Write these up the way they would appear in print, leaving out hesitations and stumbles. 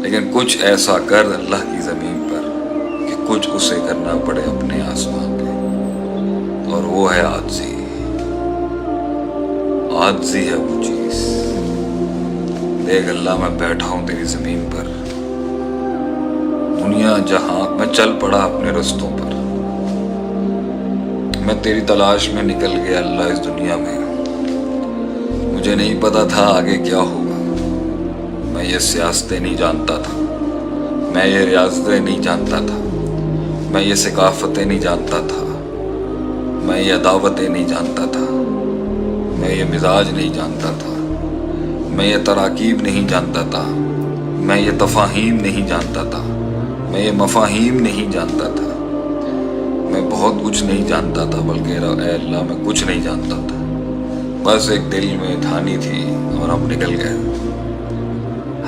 لیکن کچھ ایسا کر اللہ کی زمین پر کہ کچھ اسے کرنا پڑے اپنے آسمان پہ، اور وہ ہے عاجزی۔ عاجزی ہے وہ چیز۔ دیکھ اللہ، میں بیٹھا ہوں تیری زمین پر، دنیا جہاں میں چل پڑا اپنے رستوں پر، میں تیری تلاش میں نکل گیا اللہ اس دنیا میں۔ مجھے نہیں پتا تھا آگے کیا ہوگا، میں یہ سیاستیں نہیں جانتا تھا، میں یہ ریاستیں نہیں جانتا تھا، میں یہ ثقافتیں نہیں جانتا تھا، میں یہ عداوتیں نہیں جانتا تھا، میں یہ مزاج نہیں جانتا تھا، میں یہ تراکیب نہیں جانتا تھا، میں یہ تفاہیم نہیں جانتا تھا، میں یہ مفاہیم نہیں جانتا تھا، میں بہت کچھ نہیں جانتا تھا، بلکہ اے اللہ میں کچھ نہیں جانتا تھا۔ بس ایک دل میں ٹھانی تھی اور ہم نکل گئے،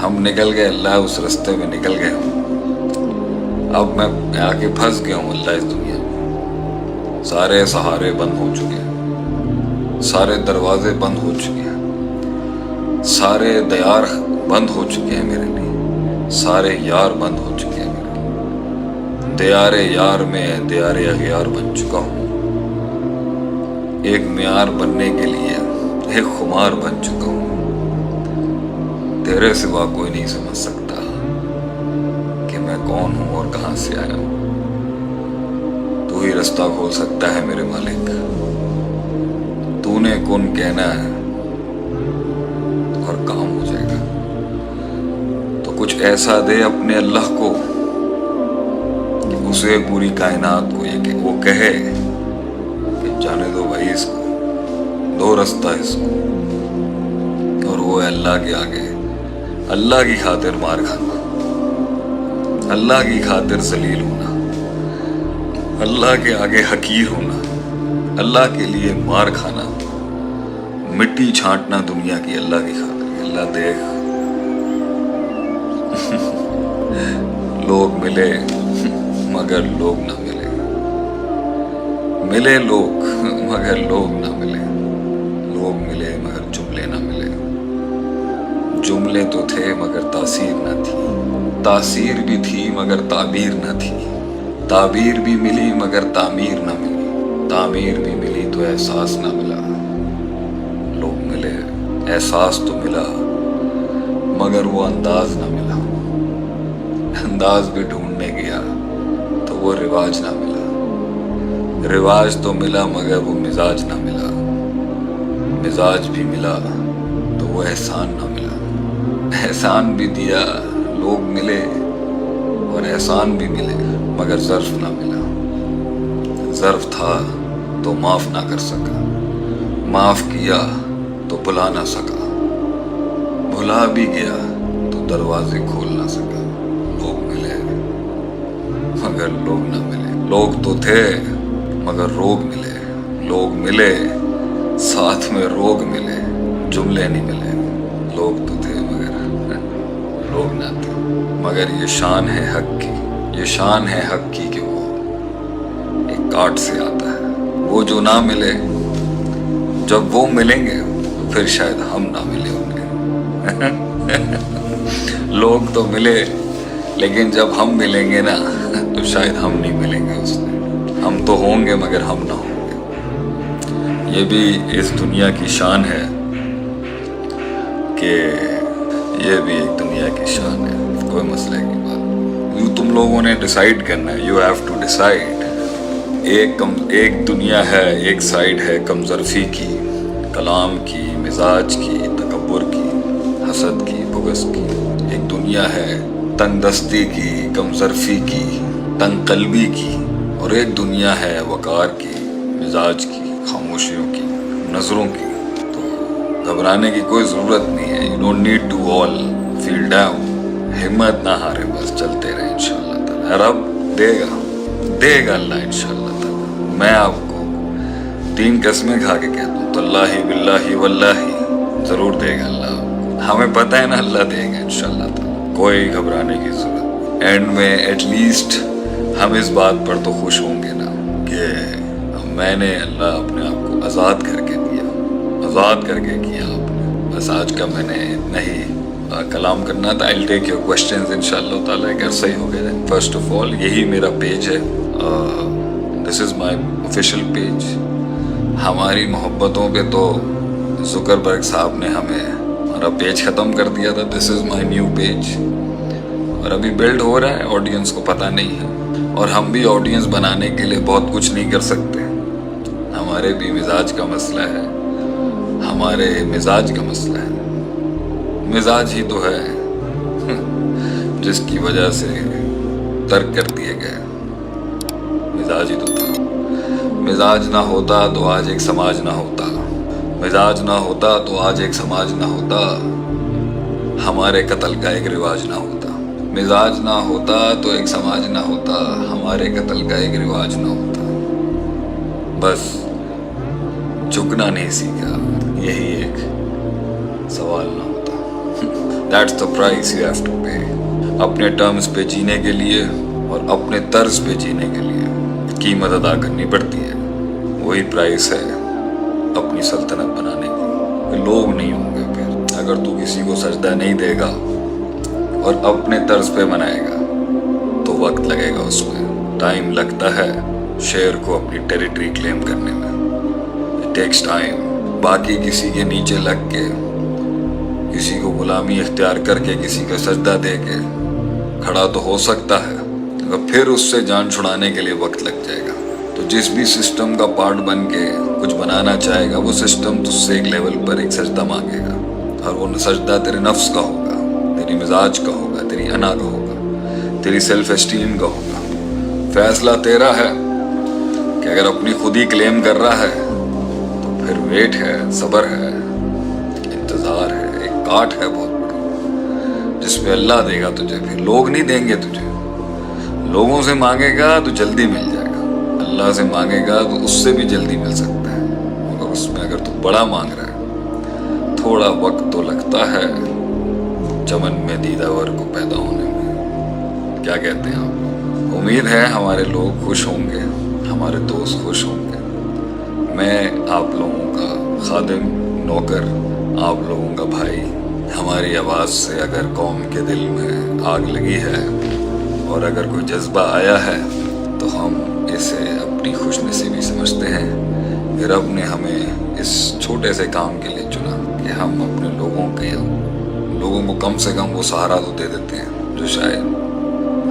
ہم نکل گئے اللہ، اس رستے میں نکل گئے ہم۔ اب میں آ کے پھنس گیا ہوں اللہ اس دنیا میں۔ سارے سہارے بند ہو چکے ہیں، سارے دروازے بند ہو چکے ہیں، سارے دیار بند ہو چکے ہیں میرے لیے، سارے یار بند ہو چکے ہیں میرے لیے۔ دیار یار میں دیار اغیار بن چکا ہوں، ایک معیار بننے کے لیے ایک خمار بن چکا ہوں۔ تیرے سوا کوئی نہیں سمجھ سکتا کہ میں کون ہوں اور کہاں سے آیا ہوں۔ تو ہی رستہ کھول سکتا ہے میرے مالک، تو نے کن کہنا ہے اور کام ہو جائے گا۔ تو کچھ ایسا دے اپنے اللہ کو کہ اسے پوری کائنات کو یہ کہ وہ کہے کہ جانے دو بھائی اس کو، دو رستہ اس کو، اور وہ ہے اللہ کے آگے اللہ کی خاطر مار کھانا، اللہ کی خاطر ذلیل ہونا، اللہ کے آگے حقیر ہونا، اللہ کے لیے مار کھانا، مٹی چھانٹنا دنیا کی اللہ کی خاطر۔ اللہ دیکھ، لوگ ملے مگر لوگ نہ ملے، ملے لوگ مگر لوگ نہ ملے، لوگ ملے مگر جملے نہ ملے، جملے تو تھے مگر تاثیر نہ تھی، تاثیر بھی تھی مگر تعبیر نہ تھی، تعبیر بھی ملی مگر تعمیر نہ ملی، تعمیر بھی ملی تو احساس نہ ملا۔ لوگ ملے، احساس تو ملا مگر وہ انداز نہ ملا، انداز بھی ڈھونڈنے گیا تو وہ رواج نہ ملا، رواج تو ملا مگر وہ مزاج نہ ملا، مزاج بھی ملا تو وہ احسان نہ ملا، احسان بھی دیا، لوگ ملے اور احسان بھی ملے مگر ظرف نہ ملا، ظرف تھا تو معاف نہ کر سکا، معاف کیا تو بھلا نہ سکا، بھلا بھی گیا تو دروازے کھول نہ سکا۔ لوگ ملے مگر لوگ نہ ملے، لوگ تو تھے مگر روگ ملے، لوگ ملے ساتھ میں روگ ملے، جملے نہیں ملے۔ لوگ تو تھے مگر لوگ نہ تھے، مگر یہ شان ہے حق کی، یہ شان ہے حق کی کہ وہ ایک کاٹ سے آتا ہے۔ وہ جو نہ ملے، جب وہ ملیں گے پھر شاید ہم نہ ملے ہوں گے۔ لوگ تو ملے لیکن جب ہم ملیں گے نا تو شاید ہم نہیں ملیں گے اس نے، ہم تو ہوں گے مگر ہم نہ ہوں گے۔ یہ بھی اس دنیا کی شان ہے کہ یہ بھی ایک دنیا کی شان ہے، کوئی مسئلہ کی بات۔ یوں تم لوگوں نے ڈیسائیڈ کرنا ہے، یو ہیو ٹو ڈیسائیڈ۔ ایک دنیا ہے، ایک سائیڈ ہے کم ظرفی کی، کلام کی، مزاج کی، تکبر کی، حسد کی، بغض کی۔ ایک دنیا ہے تنگ دستی کی، کم ظرفی کی، تنگ قلبی کی، اور ایک دنیا ہے وقار کی، مزاج کی، خاموشیوں کی، نظروں کی۔ گھبرانے کی کوئی ضرورت نہیں ہے، you don't need to all feel down۔ ہمت نہ ہارے، بس چلتے رہے انشاءاللہ تعالی۔ رب دے گا اللہ انشاءاللہ تعالی۔ میں آپ کو 3 قسمیں کھا کے کہتا ہوں، تاللہ باللہ واللہ، ضرور دے گا اللہ۔ ہمیں پتہ ہے نا اللہ دے گا انشاءاللہ تعالی، کوئی گھبرانے کی ضرورت۔ اینڈ میں ایٹ لیسٹ ہم اس بات پر تو خوش ہوں گے نا کہ میں نے اللہ اپنے آپ کو آزاد کر کے دیا، آزاد کر کے کیا آپ نے۔ بس آج کا میں نے اتنا ہی कलाम करना था। I'll take your questions इंशाअल्लाह ताला, अगर सही हो गए। फर्स्ट ऑफ ऑल यही मेरा पेज है, this is my official page. हमारी मोहब्बतों पे तो जुकरबर्ग साहब ने हमें हमारा पेज ख़त्म कर दिया था। This is my new page, और अभी बिल्ड हो रहा है, ऑडियंस को पता नहीं है, और हम भी ऑडियंस बनाने के लिए बहुत कुछ नहीं कर सकते। हमारे भी मिजाज का मसला है, हमारे मिजाज का मसला है। मिजाज ही तो है जिसकी वजह से तर्क कर दिए गए। मिजाज ही तो था। मिजाज ना होता तो आज एक समाज ना होता। मिजाज ना होता तो आज एक समाज ना होता। हमारे कत्ल का एक रिवाज ना होता। मिजाज ना होता तो एक समाज ना होता। हमारे कत्ल का एक रिवाज ना होता। बस झुकना नहीं सीखा, यही एक सवाल ना होता। That's the price you have to pay। अपने टर्म्स पे जीने के लिए और अपने तर्ज पे जीने के लिए कीमत अदा करनी पड़ती है। वही प्राइस है अपनी सल्तनत बनाने की। लोग नहीं होंगे फिर। अगर तू किसी को सजदा नहीं देगा और अपने तर्ज पे बनाएगा तो वक्त लगेगा उसमें। टाइम लगता है शेर को अपनी टेरिटरी क्लेम करने में। It takes time. बाकी किसी के नीचे लग के, किसी को गुलामी इख्तियार करके, किसी का सजदा दे के खड़ा तो हो सकता है, तो फिर उससे जान छुड़ाने के लिए वक्त लग जाएगा। तो जिस भी सिस्टम का पार्ट बन के कुछ बनाना चाहेगा, वो सिस्टम तुझसे एक लेवल पर एक सजदा मांगेगा, और वो सजदा तेरे नफ्स का होगा, तेरी मिजाज का होगा, तेरी अना का होगा, तेरी सेल्फ एस्टीम का होगा। फैसला तेरा है कि अगर अपनी खुद ही क्लेम कर रहा है तो फिर वेट है, सब्र है, इंतज़ार है, एक काट है बहुत बड़ा, जिसमें अल्लाह देगा तुझे, फिर लोग नहीं देंगे तुझे। लोगों से मांगेगा तो जल्दी मिल जाएगा, अल्लाह से मांगेगा तो उससे भी जल्दी मिल सकता है। मगर उसमें अगर तू बड़ा मांग रहा है, थोड़ा वक्त तो लगता है चमन में दीदावर को पैदा होने में। क्या कहते हैं आप? उम्मीद है हमारे लोग खुश होंगे, हमारे दोस्त खुश होंगे। मैं आप लोगों का खादिम, नौकर, आप लोगों का भाई। हमारी आवाज़ से अगर कौम के दिल में आग लगी है और अगर कोई जज्बा आया है तो हम इसे अपनी खुशनसीबी समझते हैं कि रब ने हमें इस छोटे से काम के लिए चुना कि हम अपने लोगों को कम से कम वो सहारा तो दे देते हैं जो शायद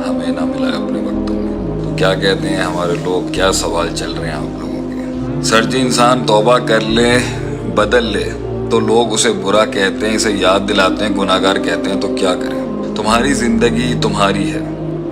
हमें ना मिला अपने वक्तों में। तो क्या कहते हैं हमारे लोग, क्या सवाल चल रहे हैं आप लोगों के? सर जी, इंसान तौबा कर ले, बदल ले तो लोग उसे बुरा कहते हैं, इसे याद दिलाते हैं, गुनाहगार कहते हैं। तो क्या करें? तुम्हारी जिंदगी तुम्हारी है,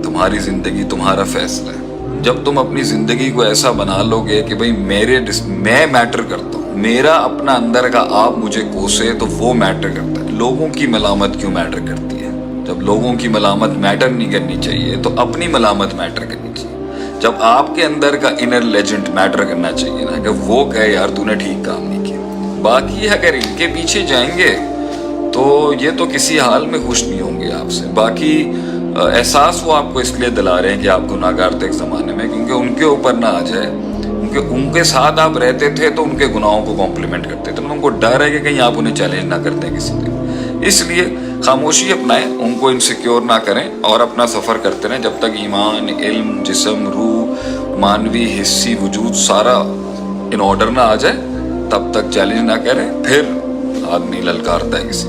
तुम्हारी जिंदगी तुम्हारा फैसला है। जब तुम अपनी जिंदगी को ऐसा बना लोगे कि भाई मैं मैटर करता हूँ, मेरा अपना अंदर का आप मुझे कोसे, तो वो मैटर करता है। लोगों की मलामत क्यों मैटर करती है? जब लोगों की मलामत मैटर नहीं करनी चाहिए तो अपनी मलामत मैटर करनी चाहिए। जब आपके अंदर का इनर लेजेंड मैटर करना चाहिए ना, कि वो कहे यार तूने ठीक काम नहीं किया। बाकी अगर इनके पीछे जाएंगे तो ये तो किसी हाल में खुश नहीं होंगे आपसे। बाकी एहसास वो आपको इसलिए दिला रहे हैं कि आप गुनाहगार थे एक ज़माने में, क्योंकि उनके ऊपर ना आ जाए। उनके साथ आप रहते थे तो उनके गुनाहों को कॉम्प्लीमेंट करते थे, तो उनको डर है कि कहीं आप उन्हें चैलेंज ना करते हैं किसी दिन। इसलिए खामोशी अपनाएं, उनको इनसिक्योर ना करें और अपना सफ़र करते रहें जब तक ईमान, इल्म, जिस्म, रूह, मानवी, हिस्सी वजूद सारा इन ऑर्डर ना आ जाए, तब तक चैलेंज ना करें। फिर आदमी ललकारता है किसी